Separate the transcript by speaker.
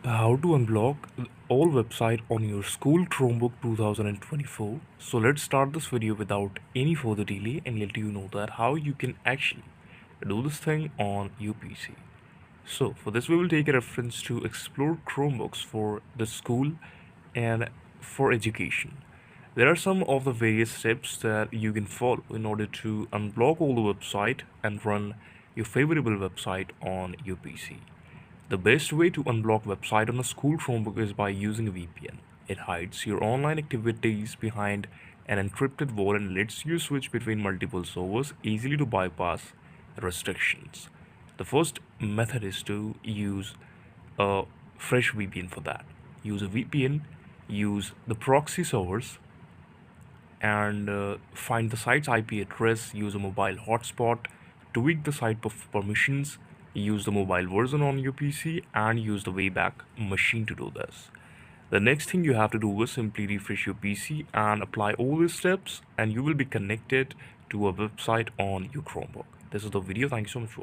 Speaker 1: How to unblock all website on your school Chromebook 2024. So let's start this video without any further delay and let you know that how you can actually do this thing on your PC. So for this we will take a reference to explore Chromebooks for the school and for education. There are some of the various steps that you can follow in order to unblock all the website and run your favorable website on your PC. The best way to unblock website on a school Chromebook is by using a VPN. It hides your online activities behind an encrypted wall and lets you switch between multiple servers easily to bypass restrictions. The first method is to use a fresh VPN for that. Use a VPN, use the proxy servers, and find the site's IP address, use a mobile hotspot, tweak the site permissions, use the mobile version on your PC, and use the Wayback Machine to do this. The next thing you have to do is simply refresh your PC and apply all these steps, and you will be connected to a website on your Chromebook. This is the video. Thank you so much for watching.